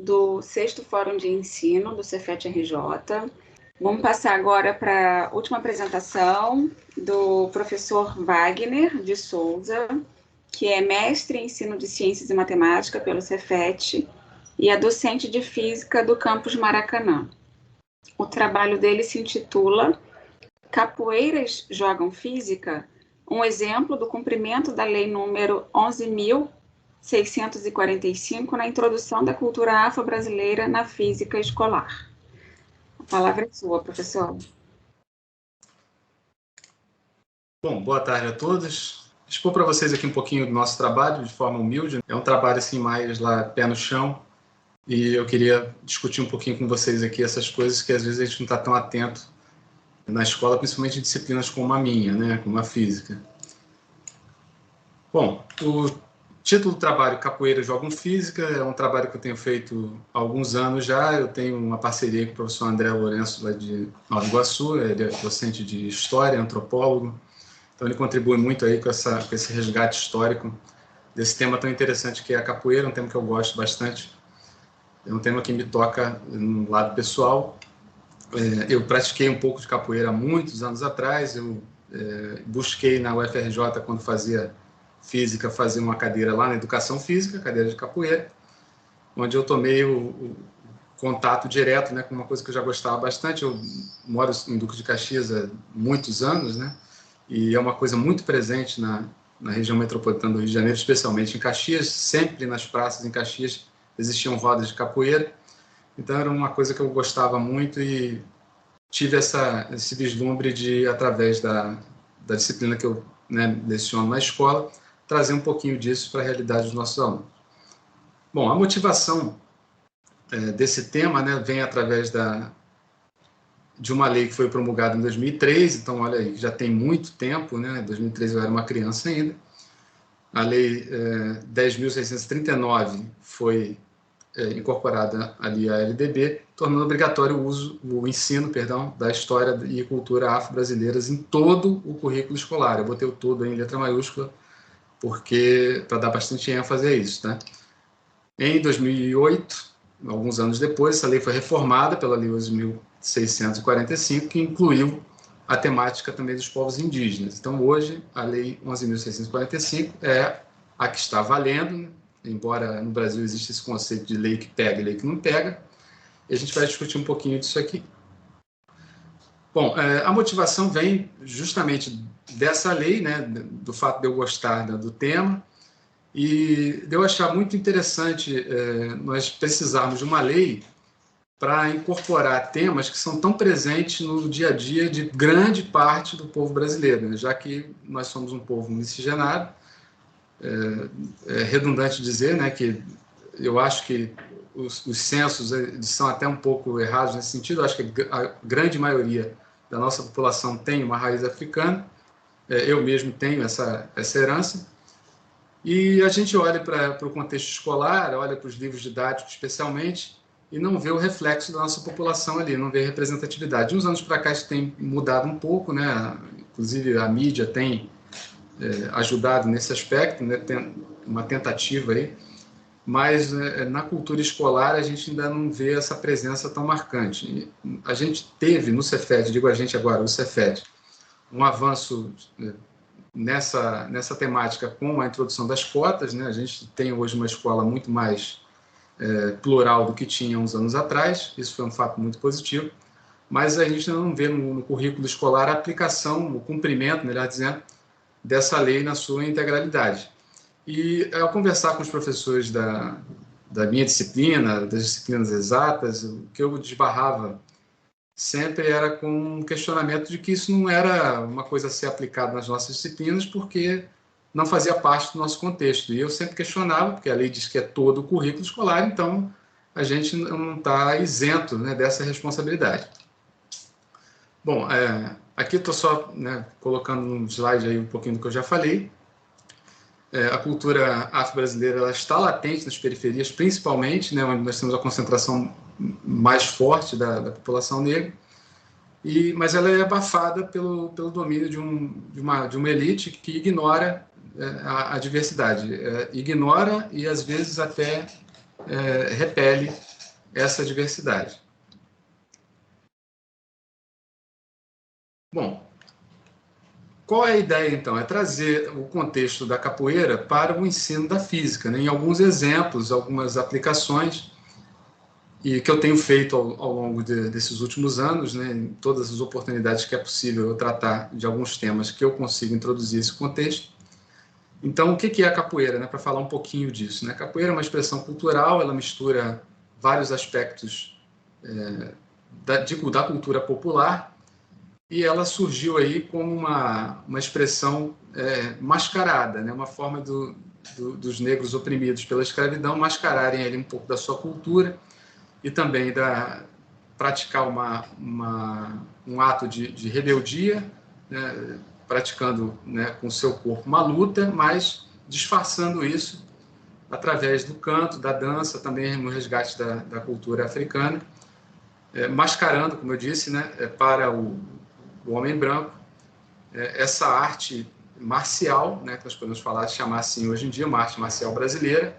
do 6º Fórum de Ensino do Cefet-RJ. Vamos passar agora para a última apresentação do professor Wagner de Souza, que é mestre em ensino de ciências e matemática pelo Cefet e é docente de física do campus Maracanã. O trabalho dele se intitula Capoeiras Jogam Física? Um exemplo do cumprimento da Lei número 11.645 na introdução da cultura afro-brasileira na física escolar. A palavra é sua, professor. Bom, boa tarde a todos. Expor para vocês aqui um pouquinho do nosso trabalho, de forma humilde. É um trabalho assim mais lá, pé no chão, e eu queria discutir um pouquinho com vocês aqui essas coisas que às vezes a gente não está tão atento na escola, principalmente em disciplinas como a minha, né, como a física. Bom, o título do trabalho, Capoeira Jogam Física, é um trabalho que eu tenho feito há alguns anos já. Eu tenho uma parceria com o professor André Lourenço, lá de Nova Iguaçu, ele é docente de História, antropólogo, então ele contribui muito aí com esse resgate histórico desse tema tão interessante que é a capoeira, um tema que eu gosto bastante, é um tema que me toca no lado pessoal. Eu pratiquei um pouco de capoeira há muitos anos atrás, eu busquei na UFRJ, quando fazia física, fazer uma cadeira lá na educação física, cadeira de capoeira, onde eu tomei o contato direto, né, com uma coisa que eu já gostava bastante. Eu moro em Duque de Caxias há muitos anos, né, e é uma coisa muito presente na região metropolitana do Rio de Janeiro, especialmente em Caxias. Sempre nas praças em Caxias existiam rodas de capoeira, então era uma coisa que eu gostava muito e tive esse vislumbre de, através da disciplina que eu, né, leciono na escola, trazer um pouquinho disso para a realidade dos nossos alunos. Bom, a motivação desse tema, né, vem através de uma lei que foi promulgada em 2003, então olha aí, já tem muito tempo, né, em 2003 eu era uma criança ainda. A lei 10.639 foi incorporada ali a LDB, tornando obrigatório o ensino da história e cultura afro-brasileiras em todo o currículo escolar. Eu botei o todo em letra maiúscula, porque para dar bastante ênfase a isso, tá? Em 2008, alguns anos depois, essa lei foi reformada pela Lei 11.645, que incluiu a temática também dos povos indígenas. Então, hoje, a Lei 11.645 é a que está valendo, né? Embora no Brasil exista esse conceito de lei que pega e lei que não pega, e a gente vai discutir um pouquinho disso aqui. Bom, a motivação vem justamente dessa lei, né, do fato de eu gostar do tema, e de eu achar muito interessante nós precisarmos de uma lei para incorporar temas que são tão presentes no dia a dia de grande parte do povo brasileiro, né, já que nós somos um povo miscigenado. É redundante dizer, né, que eu acho que os censos são até um pouco errados nesse sentido. Eu acho que a grande maioria da nossa população tem uma raiz africana, eu mesmo tenho essa herança, e a gente olha para o contexto escolar, olha para os livros didáticos especialmente, e não vê o reflexo da nossa população ali, não vê a representatividade. De uns anos para cá isso tem mudado um pouco, né? Inclusive a mídia tem ajudado nesse aspecto, né? Tem uma tentativa aí, mas na cultura escolar a gente ainda não vê essa presença tão marcante. A gente teve no Cefet, digo a gente agora, o Cefet, um avanço nessa temática com a introdução das cotas, né? A gente tem hoje uma escola muito mais plural do que tinha uns anos atrás, isso foi um fato muito positivo, mas a gente não vê no currículo escolar a aplicação, o cumprimento, melhor dizendo, dessa lei na sua integralidade. E ao conversar com os professores da minha disciplina, das disciplinas exatas, o que eu desbarrava sempre era com um questionamento de que isso não era uma coisa a ser aplicada nas nossas disciplinas, porque não fazia parte do nosso contexto. E eu sempre questionava, porque a lei diz que é todo o currículo escolar, então a gente não está isento, né, dessa responsabilidade. Bom, aqui estou só, né, colocando no slide aí um pouquinho do que eu já falei. A cultura afro-brasileira ela está latente nas periferias, principalmente, né, onde nós temos a concentração mais forte da população negra, mas ela é abafada pelo domínio de uma elite que ignora a diversidade, ignora e às vezes até repele essa diversidade. Bom, qual é a ideia, então? É trazer o contexto da capoeira para o ensino da física, né? Em alguns exemplos, algumas aplicações, e que eu tenho feito ao longo desses últimos anos, né? Em todas as oportunidades que é possível eu tratar de alguns temas que eu consigo introduzir esse contexto. Então, o que é a capoeira, né? Para falar um pouquinho disso, né? A capoeira é uma expressão cultural, ela mistura vários aspectos da cultura popular, e ela surgiu aí como uma expressão mascarada, né? Uma forma dos negros oprimidos pela escravidão mascararem ali um pouco da sua cultura e também praticar um ato de rebeldia, né? Praticando, né, com o seu corpo uma luta, mas disfarçando isso através do canto, da dança, também no resgate da cultura africana, mascarando, como eu disse, né, para o homem branco, essa arte marcial, né, que nós podemos chamar assim hoje em dia, uma arte marcial brasileira,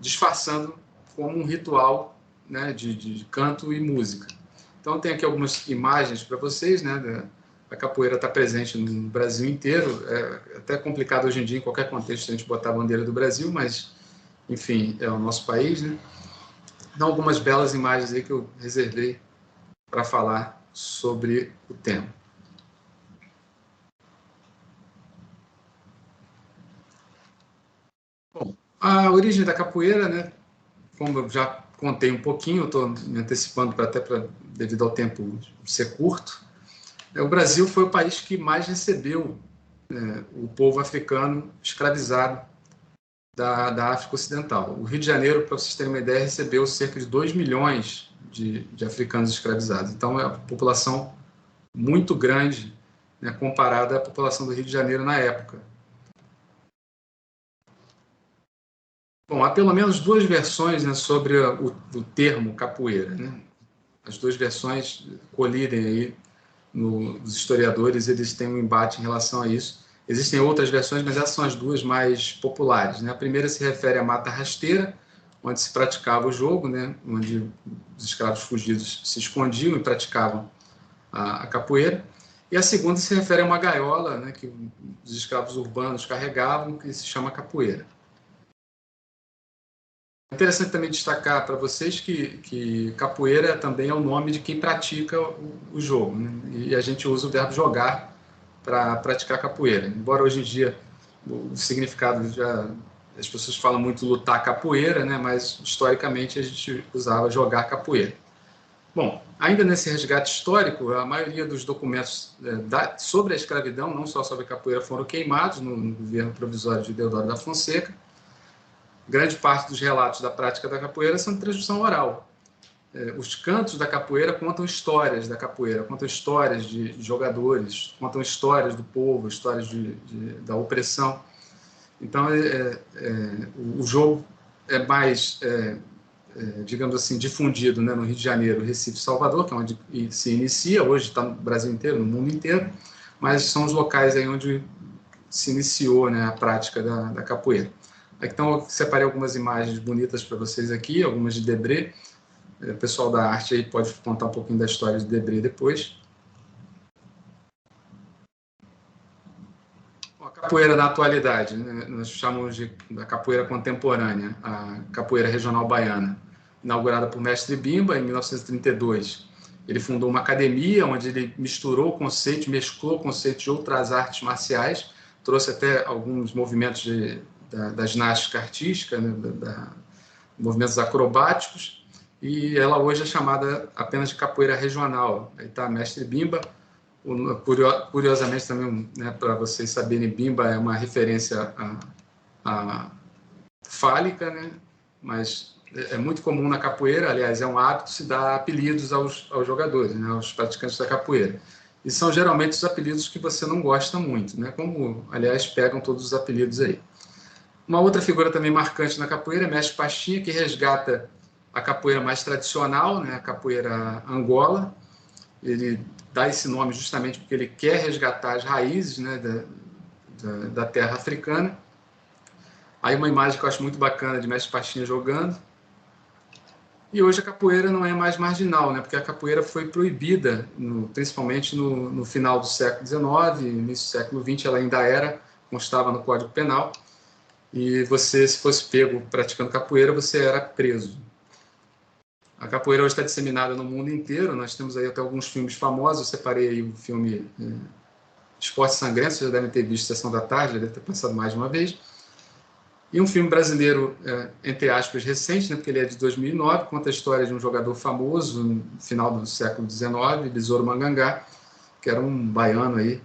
disfarçando como um ritual, né, de canto e música. Então, tem aqui algumas imagens para vocês, né, a capoeira está presente no Brasil inteiro, é até complicado hoje em dia, em qualquer contexto, a gente botar a bandeira do Brasil, mas, enfim, é o nosso país, né? Então, algumas belas imagens aí que eu reservei para falar sobre o tema. Bom, a origem da capoeira, né, como eu já contei um pouquinho, eu estou me antecipando devido ao tempo ser curto, o Brasil foi o país que mais recebeu o povo africano escravizado da África Ocidental. O Rio de Janeiro, para vocês terem uma ideia, recebeu cerca de 2 milhões de africanos escravizados. Então, é uma população muito grande, né, comparada à população do Rio de Janeiro na época. Bom, há pelo menos duas versões, né, sobre o termo capoeira, né? As duas versões colidem aí nos historiadores, eles têm um embate em relação a isso. Existem outras versões, mas essas são as duas mais populares, né? A primeira se refere à mata rasteira, onde se praticava o jogo, né? Onde os escravos fugidos se escondiam e praticavam a capoeira. E a segunda se refere a uma gaiola, né, que os escravos urbanos carregavam, que se chama capoeira. É interessante também destacar para vocês que capoeira também é o nome de quem pratica o jogo, né? E a gente usa o verbo jogar para praticar capoeira. Embora hoje em dia o significado as pessoas falam muito lutar capoeira, né? Mas historicamente a gente usava jogar capoeira. Bom, ainda nesse resgate histórico, a maioria dos documentos sobre a escravidão, não só sobre a capoeira, foram queimados no governo provisório de Deodoro da Fonseca. Grande parte dos relatos da prática da capoeira são de transmissão oral. Os cantos da capoeira contam histórias da capoeira, contam histórias de jogadores, contam histórias do povo, histórias da opressão. Então, o jogo é mais, digamos assim, difundido, né, no Rio de Janeiro, Recife, Salvador, que é onde se inicia, hoje está no Brasil inteiro, no mundo inteiro, mas são os locais aí onde se iniciou, né, a prática da capoeira. Então, eu separei algumas imagens bonitas para vocês aqui, algumas de Debré. O pessoal da arte aí pode contar um pouquinho da história de Debré depois. A capoeira da atualidade, né? Nós chamamos da capoeira contemporânea, a capoeira regional baiana, inaugurada por Mestre Bimba em 1932. Ele fundou uma academia onde ele mesclou conceitos de outras artes marciais, trouxe até alguns movimentos da ginástica artística, né, movimentos acrobáticos, e ela hoje é chamada apenas de capoeira regional. Aí está Mestre Bimba. Curiosamente também, né, para vocês saberem, Bimba é uma referência a fálica, né, mas é muito comum na capoeira, aliás, é um hábito se dar apelidos aos jogadores, né, aos praticantes da capoeira. E são geralmente os apelidos que você não gosta muito, né, como, aliás, pegam todos os apelidos aí. Uma outra figura também marcante na capoeira é Mestre Pastinha, que resgata a capoeira mais tradicional, né, a capoeira Angola. Ele dá esse nome justamente porque ele quer resgatar as raízes, né, da terra africana. Aí uma imagem que eu acho muito bacana de Mestre Pastinha jogando. E hoje a capoeira não é mais marginal, né? Porque a capoeira foi proibida, principalmente no final do século XIX, início do século XX, ela ainda constava no Código Penal, e você, se fosse pego praticando capoeira, você era preso. A capoeira hoje está disseminada no mundo inteiro, nós temos aí até alguns filmes famosos, eu separei aí o filme Esporte Sangrento, vocês já devem ter visto Sessão da Tarde, já deve ter passado mais de uma vez. E um filme brasileiro, entre aspas, recente, né, porque ele é de 2009, conta a história de um jogador famoso no final do século XIX, Besouro Mangangá, que era um baiano aí,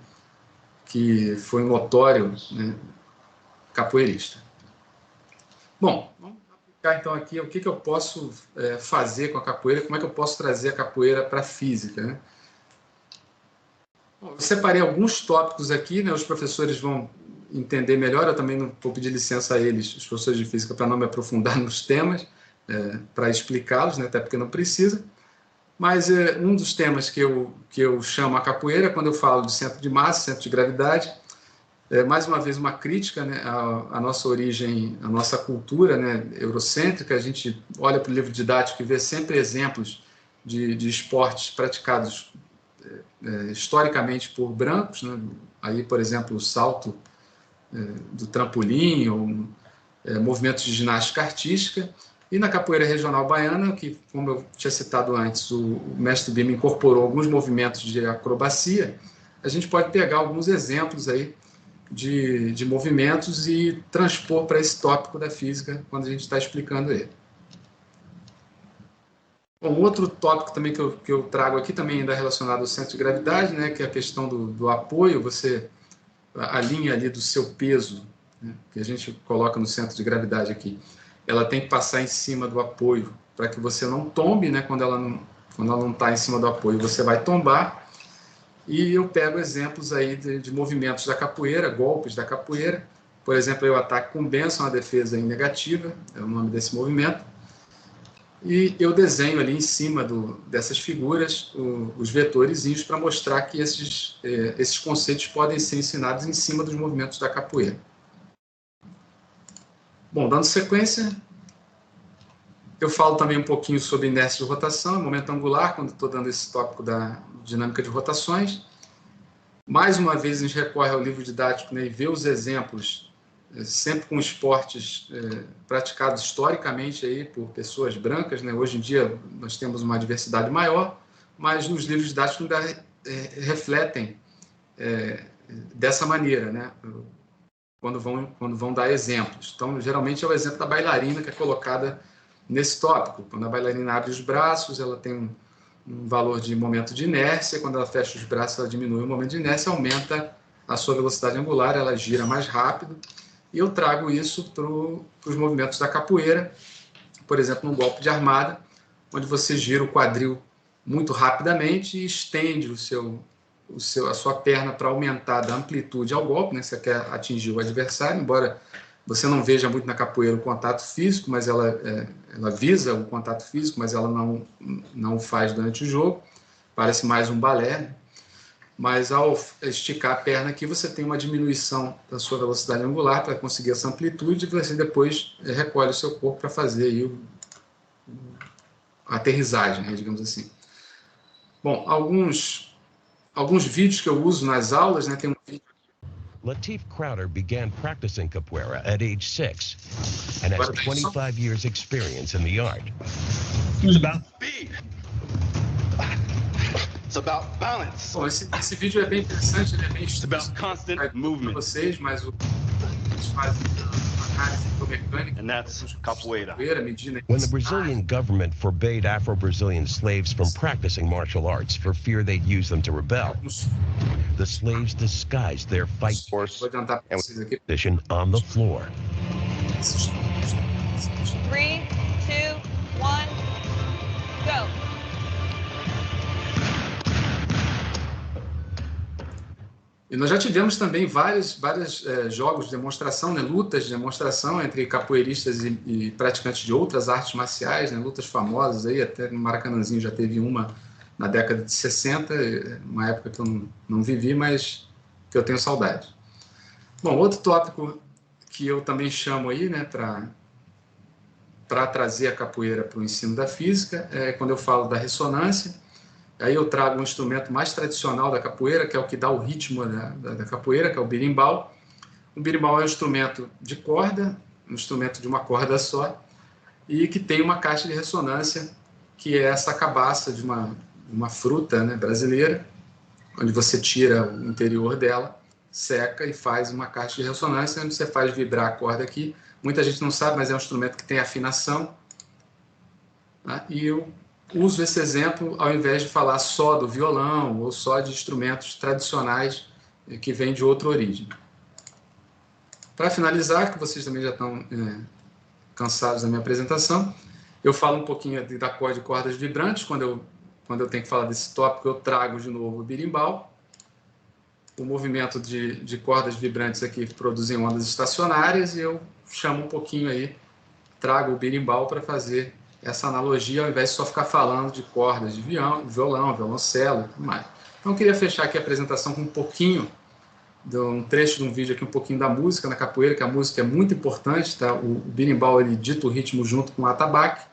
que foi um notório, né, capoeirista. Bom, vamos aplicar então aqui o que eu posso fazer com a capoeira, como é que eu posso trazer a capoeira para a física, né? Bom, eu separei alguns tópicos aqui, né, os professores vão entender melhor, eu também não vou pedir licença a eles, os professores de física, para não me aprofundar nos temas, para explicá-los, né, até porque não precisa, mas um dos temas que eu chamo a capoeira, quando eu falo de centro de massa, centro de gravidade, mais uma vez uma crítica, né, à nossa origem, à nossa cultura, né, eurocêntrica. A gente olha para o livro didático e vê sempre exemplos de esportes praticados historicamente por brancos, né? Aí, por exemplo, o salto do trampolim, ou movimentos de ginástica artística, e na capoeira regional baiana, que, como eu tinha citado antes, o mestre Bima incorporou alguns movimentos de acrobacia, a gente pode pegar alguns exemplos aí de movimentos e transpor para esse tópico da física quando a gente está explicando ele. Bom, outro tópico também que eu trago aqui, também ainda relacionado ao centro de gravidade, né, que é a questão do apoio. A linha ali do seu peso, né, que a gente coloca no centro de gravidade aqui, ela tem que passar em cima do apoio para que você não tombe, né, quando ela não está em cima do apoio, você vai tombar. E eu pego exemplos aí de movimentos da capoeira, golpes da capoeira. Por exemplo, eu ataque com benção, a defesa em negativa, é o nome desse movimento. E eu desenho ali em cima dessas figuras os vetorezinhos para mostrar que esses conceitos podem ser ensinados em cima dos movimentos da capoeira. Bom, dando sequência, eu falo também um pouquinho sobre inércia de rotação, momento angular, quando estou dando esse tópico da dinâmica de rotações. Mais uma vez, a gente recorre ao livro didático, né, e vê os exemplos, sempre com esportes praticados historicamente aí por pessoas brancas, né? Hoje em dia nós temos uma diversidade maior, mas nos livros didáticos ainda refletem dessa maneira, né? Quando vão dar exemplos. Então, geralmente é o exemplo da bailarina que é colocada nesse tópico. Quando a bailarina abre os braços, ela tem um valor de momento de inércia. Quando ela fecha os braços, ela diminui o momento de inércia, aumenta a sua velocidade angular, ela gira mais rápido. E eu trago isso para os movimentos da capoeira, por exemplo, no golpe de armada, onde você gira o quadril muito rapidamente e estende a sua perna para aumentar da amplitude ao golpe, né? Você quer atingir o adversário, embora você não veja muito na capoeira o contato físico, mas ela visa o contato físico, mas ela não o faz durante o jogo, parece mais um balé, né? Mas ao esticar a perna aqui, você tem uma diminuição da sua velocidade angular para conseguir essa amplitude, e você depois recolhe o seu corpo para fazer aí a aterrissagem, né, digamos assim. Bom, alguns vídeos que eu uso nas aulas, né, tem um vídeo. Lateef Crowder began practicing capoeira at age 6 and has 25 years experience in the art. It's about speed. It's about balance. Bom, esse vídeo é bem interessante, ele é bem It's about constant movement. Para vocês, mas eles fazem análise biomecânica. And that's capoeira. When the Brazilian government forbade Afro-Brazilian slaves from practicing martial arts for fear they'd use them to rebel, the slaves disguised their fight force and position on the floor. 3, 2, 1, go. E nós já tivemos também vários jogos de demonstração, né, lutas de demonstração entre capoeiristas e praticantes de outras artes marciais, né, lutas famosas, aí, até no Maracanãzinho já teve uma na década de 60, uma época que eu não vivi, mas que eu tenho saudade. Bom, outro tópico que eu também chamo aí, né, para trazer a capoeira para o ensino da física, quando eu falo da ressonância. Aí eu trago um instrumento mais tradicional da capoeira, que é o que dá o ritmo da capoeira, que é o berimbau. O berimbau é um instrumento de corda, um instrumento de uma corda só, e que tem uma caixa de ressonância, que é essa cabaça de uma fruta, né, brasileira, onde você tira o interior dela, seca e faz uma caixa de ressonância, onde você faz vibrar a corda aqui. Muita gente não sabe, mas é um instrumento que tem afinação. Tá? E eu uso esse exemplo ao invés de falar só do violão ou só de instrumentos tradicionais que vêm de outra origem. Para finalizar, que vocês também já estão cansados da minha apresentação, eu falo um pouquinho de cordas vibrantes. Quando eu tenho que falar desse tópico, eu trago de novo o berimbau. O movimento de cordas vibrantes aqui produzem ondas estacionárias, e eu chamo um pouquinho aí, trago o berimbau para fazer essa analogia, ao invés de só ficar falando de cordas de violão, violoncelo e tudo mais. Então, eu queria fechar aqui a apresentação com um pouquinho, um trecho de um vídeo aqui, um pouquinho da música na capoeira, que a música é muito importante, tá? O berimbau, ele dita o ritmo junto com o atabaque,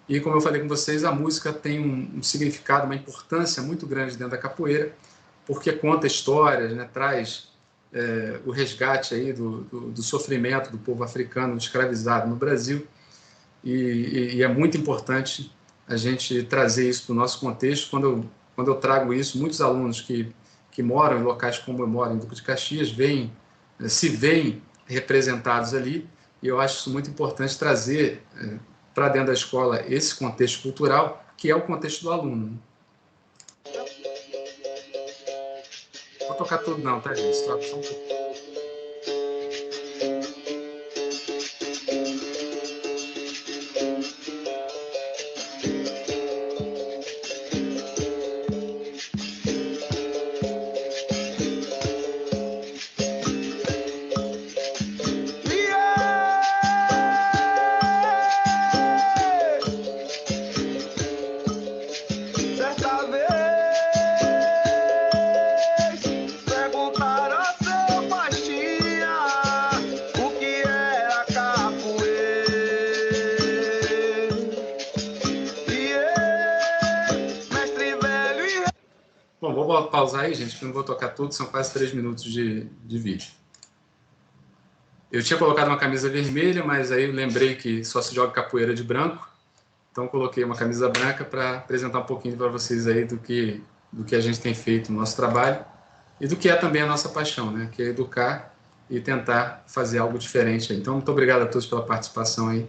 e como eu falei com vocês, a música tem um significado, uma importância muito grande dentro da capoeira, porque conta histórias, né? Traz o resgate aí do sofrimento do povo africano escravizado no Brasil, e é muito importante a gente trazer isso para o nosso contexto. Quando eu trago isso, muitos alunos que moram em locais como eu moro, em Duque de Caxias, se veem representados ali, e eu acho isso muito importante trazer para dentro da escola esse contexto cultural, que é o contexto do aluno. Não vou tocar tudo não, tá, gente? Só um pouquinho. Bom, vou pausar aí, gente, que eu não vou tocar tudo, são quase 3 minutos de vídeo. Eu tinha colocado uma camisa vermelha, mas aí eu lembrei que só se joga capoeira de branco, então coloquei uma camisa branca para apresentar um pouquinho para vocês aí do que a gente tem feito no nosso trabalho e do que é também a nossa paixão, né? Que é educar e tentar fazer algo diferente aí. Então, muito obrigado a todos pela participação aí.